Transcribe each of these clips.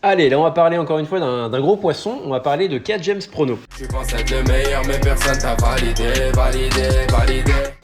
Allez, là on va parler encore une fois d'un gros poisson, on va parler de 4 James Prono. Tu penses être le meilleur, mais personne t'a validé.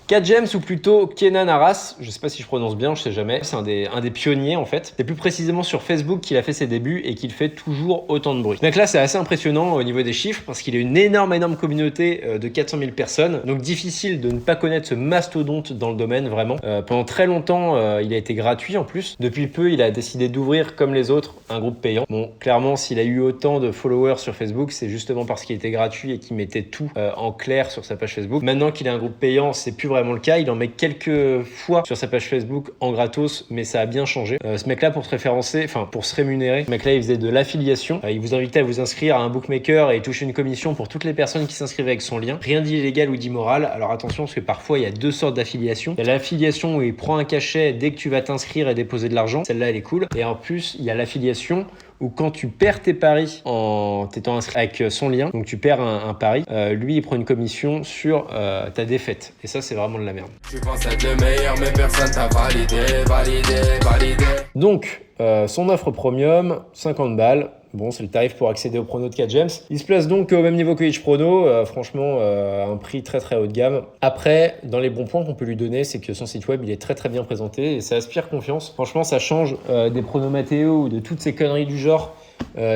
4 James ou plutôt Kenan Arras, je sais pas si je prononce bien, je sais jamais, c'est un des pionniers en fait. C'est plus précisément sur Facebook qu'il a fait ses débuts et qu'il fait toujours autant de bruit. Donc là c'est assez impressionnant au niveau des chiffres parce qu'il a une énorme communauté de 400 000 personnes. Donc difficile de ne pas connaître ce mastodonte dans le domaine vraiment. Pendant très longtemps il a été gratuit en plus. Depuis peu il a décidé d'ouvrir comme les autres un groupe payant. Bon clairement s'il a eu autant de followers sur Facebook c'est justement parce qu'il était gratuit et qu'il mettait tout en clair sur sa page Facebook. Maintenant qu'il a un groupe payant c'est plus vraiment le cas, il en met quelques fois sur sa page Facebook en gratos, mais ça a bien changé. Ce mec-là, pour se rémunérer, ce mec-là, il faisait de l'affiliation. Il vous invitait à vous inscrire à un bookmaker et toucher une commission pour toutes les personnes qui s'inscrivaient avec son lien. Rien d'illégal ou d'immoral. Alors attention, parce que parfois, il y a deux sortes d'affiliation. Il y a l'affiliation où il prend un cachet dès que tu vas t'inscrire et déposer de l'argent. Celle-là, elle est cool. Et en plus, il y a l'affiliation où quand tu perds tes paris en t'étant inscrit avec son lien, donc tu perds un pari, lui il prend une commission sur ta défaite. Et ça c'est vraiment de la merde. Tu penses être le meilleur, mais personne t'a validé. Donc son offre premium, 50 balles. Bon, c'est le tarif pour accéder au prono de 4 James. Il se place donc au même niveau que Hitch Prono, franchement, un prix très très haut de gamme. Après, dans les bons points qu'on peut lui donner, c'est que son site web, il est très très bien présenté et ça aspire confiance. Franchement, ça change des pronos Matteo ou de toutes ces conneries du genre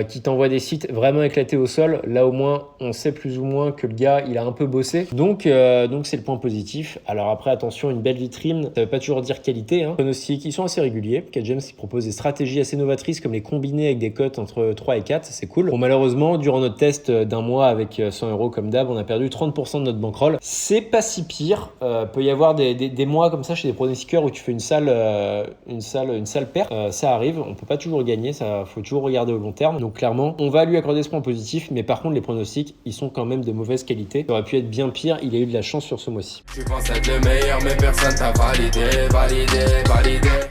qui t'envoient des sites vraiment éclatés au sol. Là, au moins, on sait plus ou moins que le gars, il a un peu bossé. Donc c'est le point positif. Alors après, attention, une belle vitrine, ça veut pas toujours dire qualité. Pronostics, ils sont assez réguliers. 4 James, il propose des stratégies assez novatrices comme les combinés avec des cotes entre 3 et 4, c'est cool. Bon, malheureusement, durant notre test d'un mois avec 100 € comme d'hab, on a perdu 30% de notre bankroll. C'est pas si pire. Peut y avoir des mois comme ça chez des pronostiqueurs où tu fais une sale perte. Ça arrive, on peut pas toujours gagner, ça faut toujours regarder au long terme. Donc clairement, on va lui accorder ce point positif, mais par contre les pronostics, ils sont quand même de mauvaise qualité. Ça aurait pu être bien pire, il a eu de la chance sur ce mois-ci. Tu penses être le meilleur, mais personne t'a validé.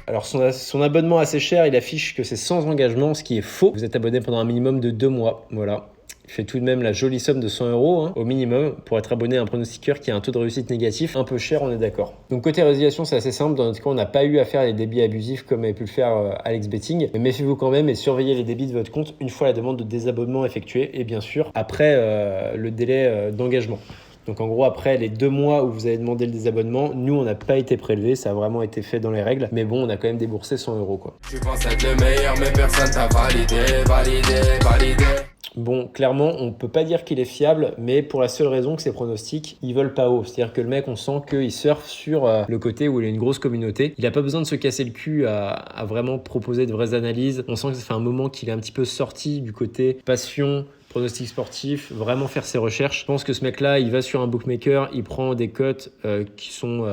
Alors son abonnement assez cher, il affiche que c'est sans engagement, ce qui est faux. Vous êtes abonné pendant un minimum de 2 mois, voilà. Il fait tout de même la jolie somme de 100 € au minimum pour être abonné à un pronostiqueur qui a un taux de réussite négatif. Un peu cher, on est d'accord. Donc côté résiliation, c'est assez simple. Dans notre cas, on n'a pas eu à faire les débits abusifs comme avait pu le faire Alex Betting. Mais méfiez-vous quand même et surveillez les débits de votre compte une fois la demande de désabonnement effectuée et bien sûr après le délai d'engagement. Donc en gros, après les 2 mois où vous avez demandé le désabonnement, nous on n'a pas été prélevé, ça a vraiment été fait dans les règles. Mais bon, on a quand même déboursé 100 € quoi. Tu penses être le meilleur, mais personne t'a validé. Bon, clairement, on peut pas dire qu'il est fiable, mais pour la seule raison que ses pronostics, ils veulent pas haut. C'est-à-dire que le mec, on sent qu'il surfe sur le côté où il a une grosse communauté. Il a pas besoin de se casser le cul à vraiment proposer de vraies analyses. On sent que ça fait un moment qu'il est un petit peu sorti du côté passion, pronostic sportif, vraiment faire ses recherches. Je pense que ce mec-là, il va sur un bookmaker, il prend des cotes qui sont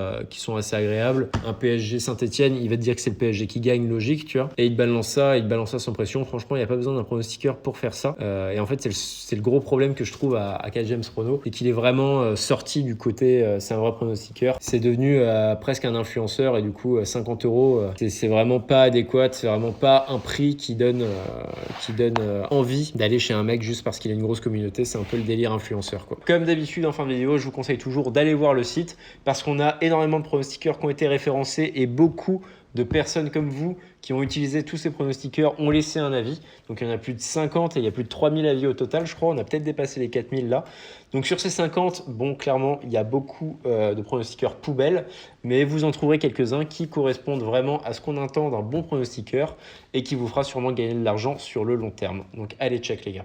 assez agréables. Un PSG Saint-Etienne, il va te dire que c'est le PSG qui gagne, logique, tu vois. Et il balance ça sans pression. Franchement, il n'y a pas besoin d'un pronostiqueur pour faire ça. Et en fait, c'est le gros problème que je trouve à 4 James Prono, c'est qu'il est vraiment sorti du côté, c'est un vrai pronostiqueur. C'est devenu presque un influenceur et du coup, 50 €, c'est vraiment pas adéquat. C'est vraiment pas un prix qui donne envie d'aller chez un mec juste parce qu'il a une grosse communauté. C'est un peu le délire influenceur quoi. Comme d'habitude en fin de vidéo, je vous conseille toujours d'aller voir le site parce qu'on a énormément de pronostiqueurs qui ont été référencés et beaucoup de personnes comme vous qui ont utilisé tous ces pronostiqueurs ont laissé un avis. Donc il y en a plus de 50 et il y a plus de 3000 avis au total, je crois. On a peut-être dépassé les 4000 là. Donc sur ces 50, bon, clairement, il y a beaucoup de pronostiqueurs poubelles, mais vous en trouverez quelques-uns qui correspondent vraiment à ce qu'on attend d'un bon pronostiqueur et qui vous fera sûrement gagner de l'argent sur le long terme. Donc allez check les gars.